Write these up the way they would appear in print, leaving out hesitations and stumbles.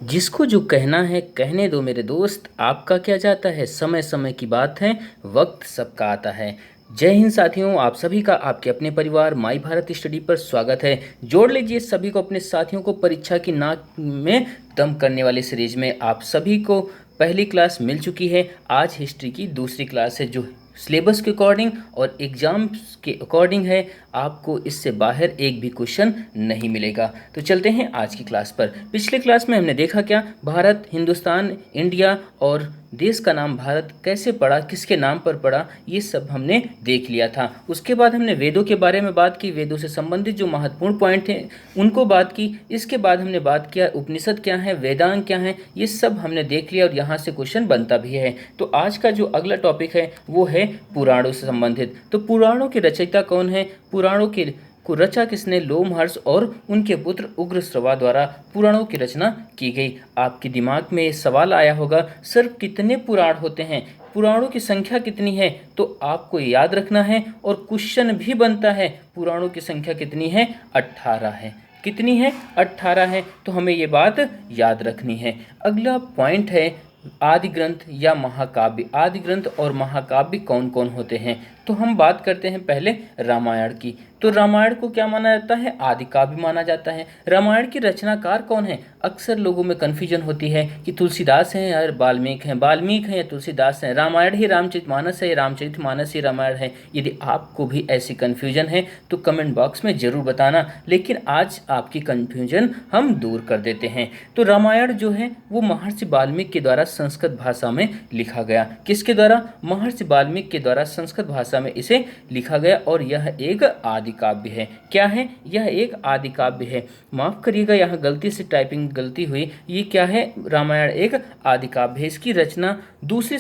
जिसको जो कहना है कहने दो मेरे दोस्त, आपका क्या जाता है, समय समय की बात है, वक्त सबका आता है। जय हिंद साथियों, आप सभी का आपके अपने परिवार माई भारत स्टडी पर स्वागत है। जोड़ लीजिए सभी को अपने साथियों को परीक्षा की नाक में दम करने वाली सीरीज में। आप सभी को पहली क्लास मिल चुकी है। आज हिस्ट्री की दूसरी क्लास है जो सिलेबस के अकॉर्डिंग और एग्जाम के अकॉर्डिंग है। आपको इससे बाहर एक भी क्वेश्चन नहीं मिलेगा। तो चलते हैं आज की क्लास पर। पिछले क्लास में हमने देखा क्या, भारत, हिंदुस्तान, इंडिया और देश का नाम भारत कैसे पड़ा, किसके नाम पर पड़ा, ये सब हमने देख लिया था। उसके बाद हमने वेदों के बारे में बात की, वेदों से संबंधित जो महत्वपूर्ण पॉइंट थे उनको बात की। इसके बाद हमने बात किया उपनिषद क्या है, वेदांग क्या है, ये सब हमने देख लिया और यहाँ से क्वेश्चन बनता भी है। तो आज का जो अगला टॉपिक है वो है पुराणों से संबंधित। तो पुराणों के रचयिता कौन है, पुराणों के को रचा किसने, लोमहर्ष और उनके पुत्र उग्रश्रवा द्वारा पुराणों की रचना की गई। आपके दिमाग में ये सवाल आया होगा, सर कितने पुराण होते हैं, पुराणों की संख्या कितनी है? तो आपको याद रखना है और क्वेश्चन भी बनता है, पुराणों की संख्या कितनी है? 18 है। कितनी है? 18 है। तो हमें ये बात याद रखनी है। अगला पॉइंट है आदि ग्रंथ या महाकाव्य। आदि ग्रंथ और महाकाव्य कौन कौन होते हैं? तो हम बात करते हैं पहले रामायण की। तो रामायण को क्या माना जाता है? आदि काव्य माना जाता है। रामायण की रचनाकार कौन है? अक्सर लोगों में कन्फ्यूजन होती है कि तुलसीदास हैं या वाल्मीकि हैं, वाल्मीकि हैं या तुलसीदास हैं, रामायण ही रामचरितमानस है या रामचरितमानस ही रामायण है। यदि आपको भी ऐसी कन्फ्यूजन है तो कमेंट बॉक्स में ज़रूर बताना, लेकिन आज आपकी कन्फ्यूजन हम दूर कर देते हैं। तो रामायण जो है वो महर्षि वाल्मीकि के द्वारा संस्कृत भाषा में लिखा गया। किसके द्वारा? महर्षि वाल्मीकि के द्वारा संस्कृत भाषा में इसे लिखा गया और यह एक आदि काव्य है। क्या है? यह एक आदि काव्य है। माफ करिएगा, यहाँ गलती से टाइपिंग गलती हुई। ये क्या है? रामायण एक आदि काव्य है। इसकी रचना दूसरी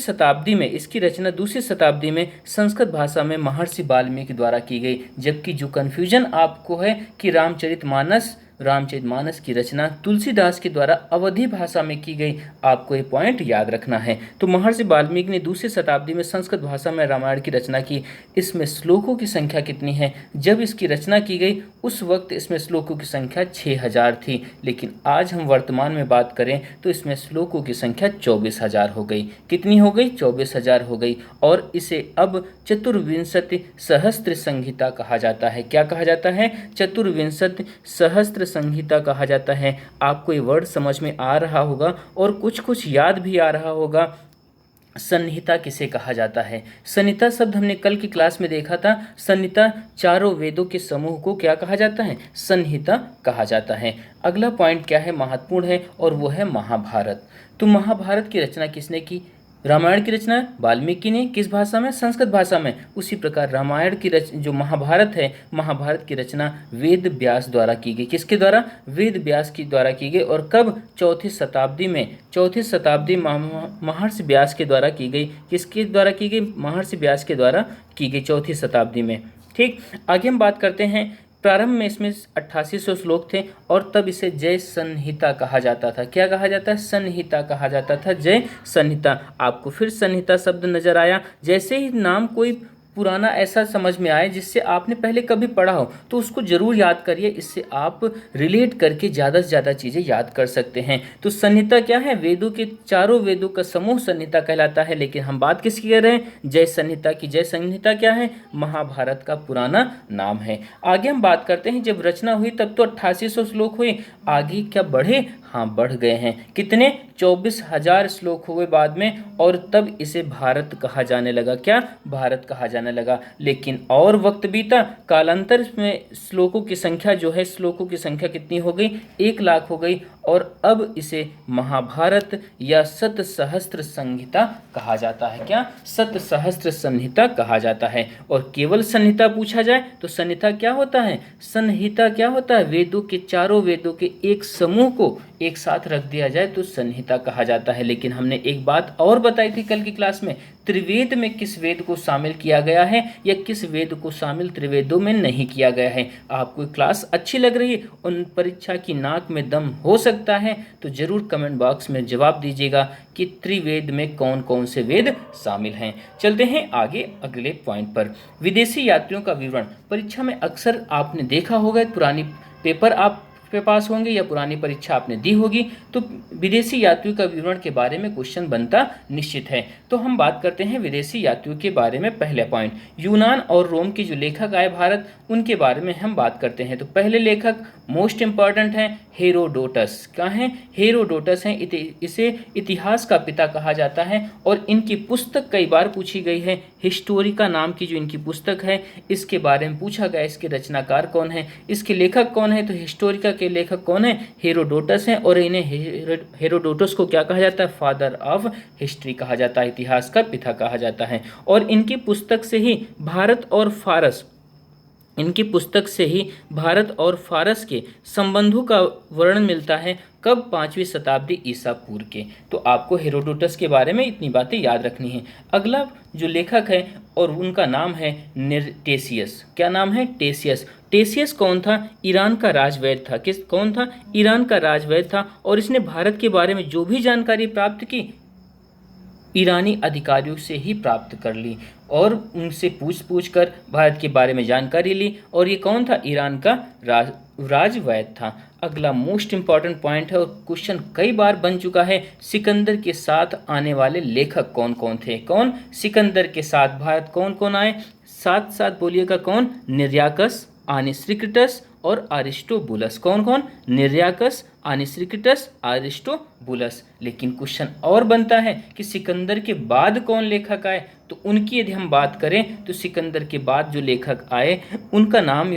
शताब्दी में संस्कृत भाषा में महर्षि वाल्मीकि द्वारा की गई। जबकि जो कन्फ्यूजन आपको है कि रामचरितमानस की रचना तुलसीदास के द्वारा अवधी भाषा में की गई, आपको ये पॉइंट याद रखना है। तो महर्षि वाल्मीकि ने दूसरी शताब्दी में संस्कृत भाषा में रामायण की रचना की। इसमें श्लोकों की संख्या कितनी है? जब इसकी रचना की गई उस वक्त इसमें श्लोकों की संख्या 6000 थी, लेकिन आज हम वर्तमान में बात करें तो इसमें श्लोकों की संख्या 24000 हो गई। कितनी हो गई? 24000 हो गई। और इसे अब चतुर्विंशति सहस्त्र संहिता कहा जाता है। क्या कहा जाता है? चतुर्विंशति सहस्त्र संहिता कहा जाता है। आपको ये वर्ड समझ में आ रहा होगा और कुछ कुछ याद भी आ रहा होगा। संहिता किसे कहा जाता है? संहिता शब्द हमने कल की क्लास में देखा था। संहिता चारों वेदों के समूह को क्या कहा जाता है? संहिता कहा जाता है। अगला पॉइंट क्या है? महत्वपूर्ण है और वो है महाभारत। तो महाभारत की रचना किसने की? रामायण की रचना वाल्मीकि ने। किस भाषा में? संस्कृत भाषा में। उसी प्रकार रामायण की जो महाभारत है, महाभारत की रचना वेद व्यास द्वारा की गई। किसके द्वारा? वेद व्यास की द्वारा की गई। और कब? चौथी शताब्दी महर्षि व्यास के द्वारा की गई। किसके द्वारा की गई? महर्षि व्यास के द्वारा की गई, चौथी शताब्दी में। ठीक, आगे हम बात करते हैं। प्रारंभ में इसमें 8800 श्लोक थे और तब इसे जय संहिता कहा जाता था। क्या कहा जाता है? संहिता कहा जाता था, जय संहिता। आपको फिर संहिता शब्द नजर आया? जैसे ही नाम कोई पुराना ऐसा समझ में आए जिससे आपने पहले कभी पढ़ा हो तो उसको जरूर याद करिए। इससे आप रिलेट करके ज़्यादा से ज़्यादा चीज़ें याद कर सकते हैं। तो संहिता क्या है? वेदों के चारों वेदों का समूह संहिता कहलाता है। लेकिन हम बात किसकी कर रहे हैं? जय संहिता की। जय संहिता क्या है? महाभारत का पुराना नाम है। आगे हम बात करते हैं, जब रचना हुई तब तो 8800 श्लोक हुए। आगे क्या बढ़े? हाँ, बढ़ गए हैं। कितने? 24000 श्लोक हुए बाद में और तब इसे भारत कहा जाने लगा। क्या? भारत कहा जाने लगा। लेकिन और वक्त बीता, कालांतर में श्लोकों की संख्या जो है, श्लोकों की संख्या कितनी हो गई? 1 लाख हो गई और अब इसे महाभारत या शतसहस्त्र संहिता कहा जाता है। क्या? शतसहस्त्र संहिता कहा जाता है। और केवल संहिता पूछा जाए तो संहिता क्या होता है? संहिता क्या होता है? वेदों के, चारों वेदों के एक समूह को एक साथ रख दिया जाए तो संहिता कहा जाता है। लेकिन हमने एक बात और बताई थी कल की क्लास में, त्रिवेद में किस वेद को शामिल किया गया है या किस वेद को शामिल त्रिवेदों में नहीं किया गया है। आपको क्लास अच्छी लग रही है, उन परीक्षा की नाक में दम हो सकता है तो जरूर कमेंट बॉक्स में जवाब दीजिएगा कि त्रिवेद में कौन कौन से वेद शामिल हैं। चलते हैं आगे अगले पॉइंट पर। विदेशी यात्रियों का विवरण। परीक्षा में अक्सर आपने देखा होगा, पुरानी पेपर आप पे पास होंगे या पुरानी परीक्षा आपने दी होगी, तो विदेशी यात्रियों का विवरण के बारे में क्वेश्चन बनता निश्चित है। तो हम बात करते हैं विदेशी यात्रियों के बारे में। पहले पॉइंट, यूनान और रोम के जो लेखक आए भारत, उनके बारे में हम बात करते हैं। तो पहले लेखक मोस्ट इंपॉर्टेंट हैं हेरोडोटस। क्या हैं? हेरोडोटस हैं। इसे इतिहास का पिता कहा जाता है और इनकी पुस्तक कई बार पूछी गई है। हिस्टोरिका नाम की जो इनकी पुस्तक है, इसके बारे में पूछा गया इसके रचनाकार कौन है, इसके लेखक कौन है। तो हिस्टोरिका के लेखक कौन है? हेरोडोटस हैं। और इन्हें हेरोडोटस को क्या कहा जाता है? फादर ऑफ हिस्ट्री कहा जाता है, इतिहास का पिता कहा जाता है। और इनकी पुस्तक से ही भारत और फारस के संबंधों का वर्णन मिलता है। कब? 5वीं शताब्दी ईसा पूर्व के। तो आपको हेरोडोटस के बारे में इतनी बातें याद रखनी है। अगला जो लेखक है और उनका नाम है टेसियस। क्या नाम है? टेसियस। टेसियस कौन था? ईरान का राजवैद्य था। कौन था? ईरान का राजवैद्य था। और इसने भारत के बारे में जो भी जानकारी प्राप्त की, ईरानी अधिकारियों से ही प्राप्त कर ली और उनसे पूछ कर भारत के बारे में जानकारी ली। और ये कौन था? ईरान का राजवैद्य था। अगला मोस्ट इंपॉर्टेंट पॉइंट है और क्वेश्चन कई बार बन चुका है, सिकंदर के साथ आने वाले लेखक कौन कौन थे? कौन? सिकंदर के साथ भारत कौन कौन आए? साथ साथ बोलिएगा। कौन? निर्याकस, आनिस्ट्रिकटस और अरिस्टोबुलस। कौन कौन? निर्याकस, आनिस्ट्रिकटस, अरिस्टोबुलस। लेकिन क्वेश्चन और बनता है कि सिकंदर के बाद कौन लेखक आए? तो उनकी यदि हम बात करें तो सिकंदर के बाद जो लेखक आए उनका नाम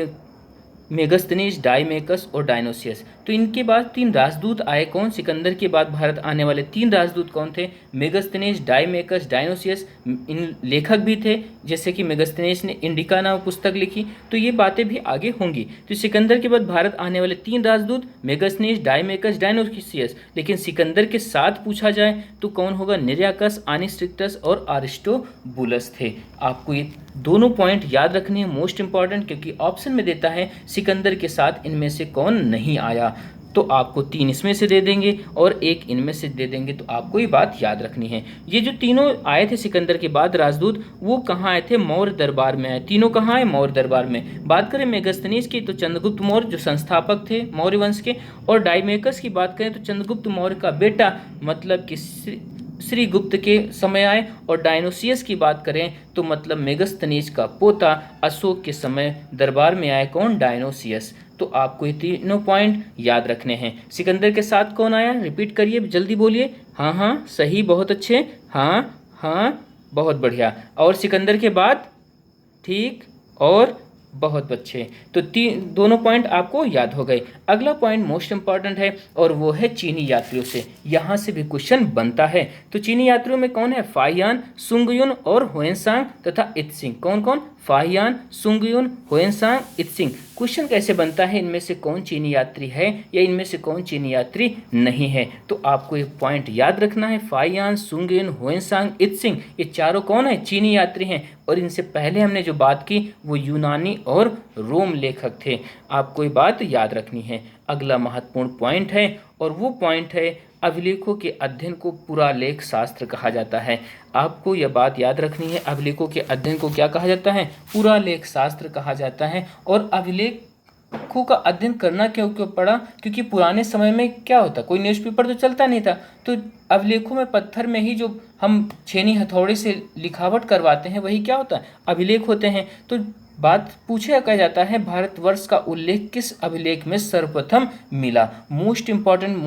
मेगस्थनीज, डाइमेकस और डायनोसियस। तो इनके बाद 3 राजदूत आए। कौन? सिकंदर के बाद भारत आने वाले 3 राजदूत कौन थे? Megasthenes, डाइमेकस, Dionysius. इन लेखक भी थे, जैसे कि मेगस्थनीज ने इंडिका नाम पुस्तक लिखी। तो ये बातें भी आगे होंगी। तो सिकंदर के बाद भारत आने वाले 3 राजदूत मेगस्थनीज, डाइमेकस, डायनोसियस। लेकिन सिकंदर के साथ पूछा जाए तो कौन होगा? निर्याकस, आनिस्ट्रिकटस और अरिस्टोबुलस थे। आपको ये दोनों पॉइंट याद रखने हैं, मोस्ट इंपॉर्टेंट, क्योंकि ऑप्शन में देता है सिकंदर के साथ इनमें से कौन नहीं आया। तो आपको 3 इसमें से दे देंगे और 1 इनमें से दे देंगे। तो आपको ये बात याद रखनी है। ये जो तीनों आए थे सिकंदर के बाद राजदूत, वो कहाँ आए थे? मौर्य दरबार में आए। तीनों कहाँ आए? मौर्य दरबार में। बात करें मेगस्थनीज की तो चंद्रगुप्त मौर्य जो संस्थापक थे मौर्य वंश के, और डाइमेकस की बात करें तो चंद्रगुप्त मौर्य का बेटा, मतलब कि श्री गुप्त के समय आए। और डायनोसियस की बात करें तो मतलब मेगस्थनीज का पोता अशोक के समय दरबार में आए। कौन? डायनोसियस। तो आपको ये तीनों पॉइंट याद रखने हैं। सिकंदर के साथ कौन आया? रिपीट करिए, जल्दी बोलिए। हाँ हाँ सही, बहुत अच्छे। हाँ हाँ बहुत बढ़िया। और सिकंदर के बाद? ठीक, और बहुत अच्छे। तो दोनों पॉइंट आपको याद हो गए। अगला पॉइंट मोस्ट इंपॉर्टेंट है और वो है चीनी यात्रियों से। यहाँ से भी क्वेश्चन बनता है। तो चीनी यात्रियों में कौन है? फाहियान, सुंगयुन और हुएनसांग तथा इत्सिंग। कौन कौन? Fahien, Sungyun, Hiuen Tsang, I-Tsing. Question कैसे बनता है? इनमें से कौन चीनी यात्री है या इनमें से कौन चीनी यात्री नहीं है? तो आपको एक पॉइंट याद रखना है, फाहियान, सुंगयुन, हुएनसांग, इत्सिंग, ये चारों कौन है? चीनी यात्री हैं। और इनसे पहले हमने जो बात की वो यूनानी और रोम लेखक थे। आपको ये बात याद रखनी है। अगला महत्वपूर्ण पॉइंट है और वो पॉइंट है अभिलेखों के अध्ययन को पुरालेख शास्त्र कहा जाता है। आपको यह बात याद रखनी है, अभिलेखों के अध्ययन को क्या कहा जाता है? पुरालेख शास्त्र कहा जाता है। और अभिलेखों का अध्ययन करना क्यों पड़ा? क्योंकि पुराने समय में क्या होता, कोई न्यूज़पेपर तो चलता नहीं था। तो अभिलेखों में पत्थर में ही जो हम छेनी हथौड़े से लिखावट करवाते हैं वही क्या होता है? अभिलेख होते हैं। तो बात पूछा कहा जाता है भारतवर्ष का उल्लेख किस अभिलेख में सर्वप्रथम मिला? मोस्ट इंपॉर्टेंट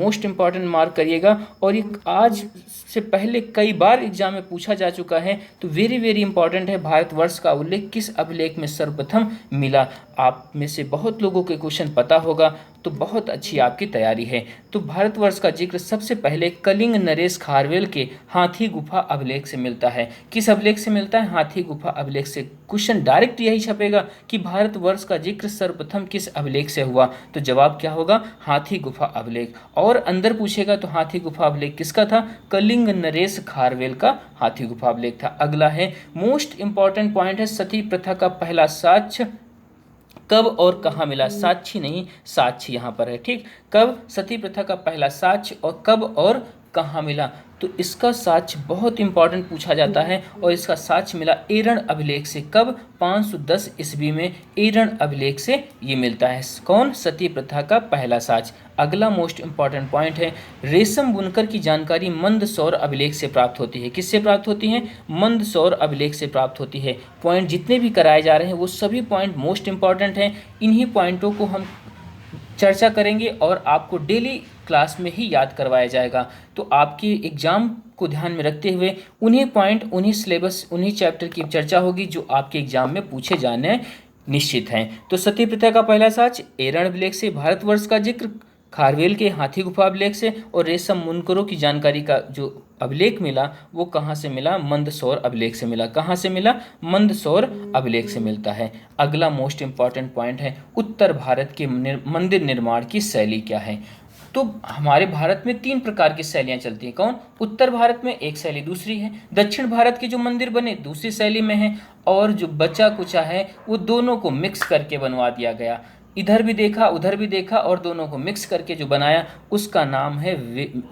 मार्क करिएगा। और ये आज से पहले कई बार एग्जाम में पूछा जा चुका है। तो वेरी इंपॉर्टेंट है, भारतवर्ष का उल्लेख किस अभिलेख में सर्वप्रथम मिला। आप में से बहुत लोगों के क्वेश्चन पता होगा, तो बहुत अच्छी आपकी तैयारी है। तो भारतवर्ष का जिक्र सबसे पहले कलिंग नरेश खारवेल के हाथी गुफा अभिलेख से मिलता है। किस अभिलेख से मिलता है? हाथी गुफा अभिलेख से। क्वेश्चन डायरेक्ट यही छपेगा कि भारतवर्ष का जिक्र सर्वप्रथम किस अभिलेख से हुआ, तो जवाब क्या होगा? हाथी गुफा अभिलेख। और अंदर पूछेगा तो हाथी गुफा अभिलेख किसका था? कलिंग नरेश खारवेल का हाथी गुफा अभिलेख था। अगला है मोस्ट इंपॉर्टेंट पॉइंट है, सती प्रथा का पहला साक्ष्य कब और कहाँ मिला? साक्षी नहीं, साक्ष्य यहाँ पर है। ठीक, कब सती प्रथा का पहला साक्ष्य और कब और कहाँ मिला? तो इसका साक्ष्य बहुत इंपॉर्टेंट पूछा जाता है और इसका साक्ष्य मिला एरण अभिलेख से। कब? 510 ईस्वी में एरण अभिलेख से ये मिलता है। कौन? सती प्रथा का पहला साक्ष्य। अगला मोस्ट इंपॉर्टेंट पॉइंट है, रेशम बुनकर की जानकारी मंदसौर अभिलेख से प्राप्त होती है। किससे प्राप्त होती है? मंदसौर अभिलेख से प्राप्त होती है। पॉइंट जितने भी कराए जा रहे हैं वो सभी पॉइंट मोस्ट इंपॉर्टेंट हैं। इन्हीं पॉइंटों को हम चर्चा करेंगे और आपको डेली क्लास में ही याद करवाया जाएगा। तो आपकी एग्ज़ाम को ध्यान में रखते हुए उन्हीं पॉइंट, उन्हीं सिलेबस, उन्हीं चैप्टर की चर्चा होगी जो आपके एग्जाम में पूछे जाने निश्चित हैं। तो सती प्रथा का पहला साक्ष्य एरण अभिलेख से, भारतवर्ष का जिक्र खारवेल के हाथी गुफा अभिलेख से, और रेशम बुनकरों की जानकारी का जो अभिलेख मिला वो कहाँ से मिला? मंदसौर अभिलेख से मिला। कहाँ से मिला? मंदसौर अभिलेख से मिलता है। अगला मोस्ट इंपॉर्टेंट पॉइंट है, उत्तर भारत के मंदिर निर्माण की शैली क्या है? तो हमारे भारत में 3 प्रकार की शैलियाँ चलती हैं। कौन? उत्तर भारत में एक शैली दूसरी है, दक्षिण भारत के जो मंदिर बने दूसरी शैली में है, और जो बचा कुचा है वो दोनों को मिक्स करके बनवा दिया गया। इधर भी देखा उधर भी देखा और दोनों को मिक्स करके जो बनाया उसका नाम है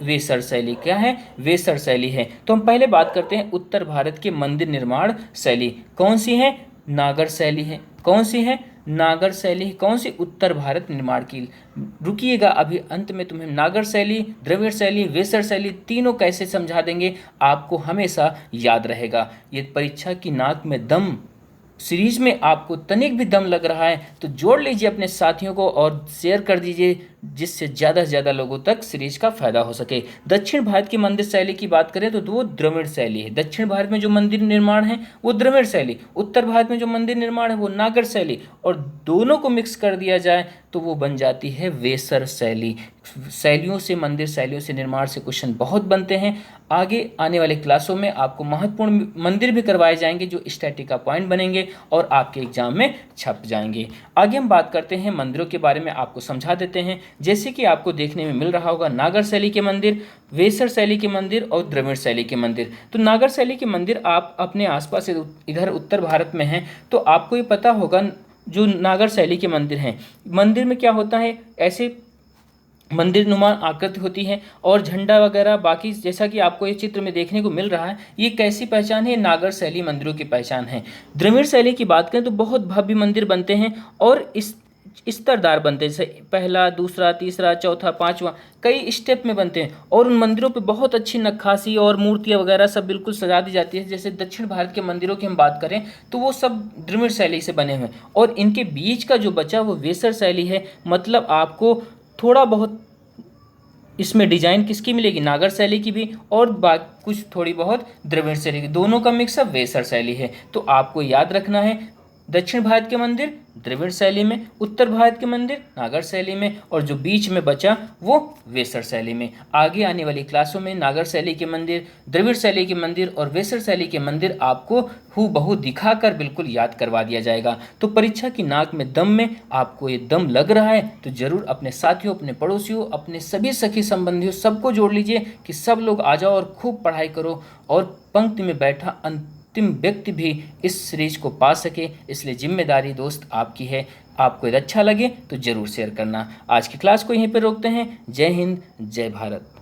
वेसर शैली। क्या है? वेसर शैली है। तो हम पहले बात करते हैं उत्तर भारत के मंदिर निर्माण शैली। कौन सी है? नागर शैली है। कौन सी है? नागर शैली। कौन सी? उत्तर भारत निर्माण की। रुकिएगा, अभी अंत में तुम्हें नागर शैली, द्रविड़ शैली, वेसर शैली तीनों कैसे समझा देंगे आपको हमेशा याद रहेगा। ये परीक्षा की नाक में दम सीरीज में आपको तनिक भी दम लग रहा है तो जोड़ लीजिए अपने साथियों को और शेयर कर दीजिए जिससे ज़्यादा से ज़्यादा लोगों तक सीरीज का फायदा हो सके। दक्षिण भारत की मंदिर शैली की बात करें तो वो द्रविड़ शैली है। दक्षिण भारत में जो मंदिर निर्माण है वो द्रविड़ शैली, उत्तर भारत में जो मंदिर निर्माण है वो नागर शैली, और दोनों को मिक्स कर दिया जाए तो वो बन जाती है वेसर शैली। शैलियों से, मंदिर शैलियों से, निर्माण से क्वेश्चन बहुत बनते हैं। आगे आने वाले क्लासों में आपको महत्वपूर्ण मंदिर भी करवाए जाएंगे जो स्टैटिक का पॉइंट बनेंगे और आपके एग्जाम में छप जाएंगे। आगे हम बात करते हैं मंदिरों के बारे में, आपको समझा देते हैं। जैसे कि आपको देखने में मिल रहा होगा नागर शैली के मंदिर, वेसर शैली के मंदिर और द्रविड़ शैली के मंदिर। तो नागर शैली के मंदिर आप अपने आसपास इधर उत्तर भारत में हैं तो आपको ये पता होगा जो नागर शैली के मंदिर हैं, मंदिर में क्या होता है, ऐसे मंदिर नुमा आकृति होती है और झंडा वगैरह बाकी, जैसा कि आपको ये चित्र में देखने को मिल रहा है। ये कैसी पहचान है? नागर शैली मंदिरों की पहचान है। द्रविड़ शैली की बात करें तो बहुत भव्य मंदिर बनते हैं और इस स्तरदार बनते हैं, जैसे पहला, दूसरा, तीसरा, चौथा, पांचवा, कई स्टेप में बनते हैं और उन मंदिरों पे बहुत अच्छी नक्काशी और मूर्तियाँ वगैरह सब बिल्कुल सजा दी जाती है। जैसे दक्षिण भारत के मंदिरों की हम बात करें तो वो सब द्रविड़ शैली से बने हुए हैं और इनके बीच का जो बचा वो वेसर शैली है। मतलब आपको थोड़ा बहुत इसमें डिजाइन किसकी मिलेगी? नागर शैली की भी, और कुछ थोड़ी बहुत द्रविड़ शैली की, दोनों का मिक्सअप वेसर शैली है। तो आपको याद रखना है दक्षिण भारत के मंदिर द्रविड़ शैली में, उत्तर भारत के मंदिर नागर शैली में, और जो बीच में बचा वो वेसर शैली में। आगे आने वाली क्लासों में नागर शैली के मंदिर, द्रविड़ शैली के मंदिर और वेसर शैली के मंदिर आपको हूबहू दिखाकर बिल्कुल याद करवा दिया जाएगा। तो परीक्षा की नाक में दम में आपको ये दम लग रहा है तो जरूर अपने साथियों, अपने पड़ोसियों, अपने सभी सखी संबंधियों सबको जोड़ लीजिए कि सब लोग आ जाओ और खूब पढ़ाई करो और पंक्ति में बैठा अंतिम व्यक्ति भी इस सीरीज को पा सके। इसलिए जिम्मेदारी दोस्त आपकी है। आपको यदि अच्छा लगे तो जरूर शेयर करना। आज की क्लास को यहीं पर रोकते हैं। जय हिंद, जय भारत।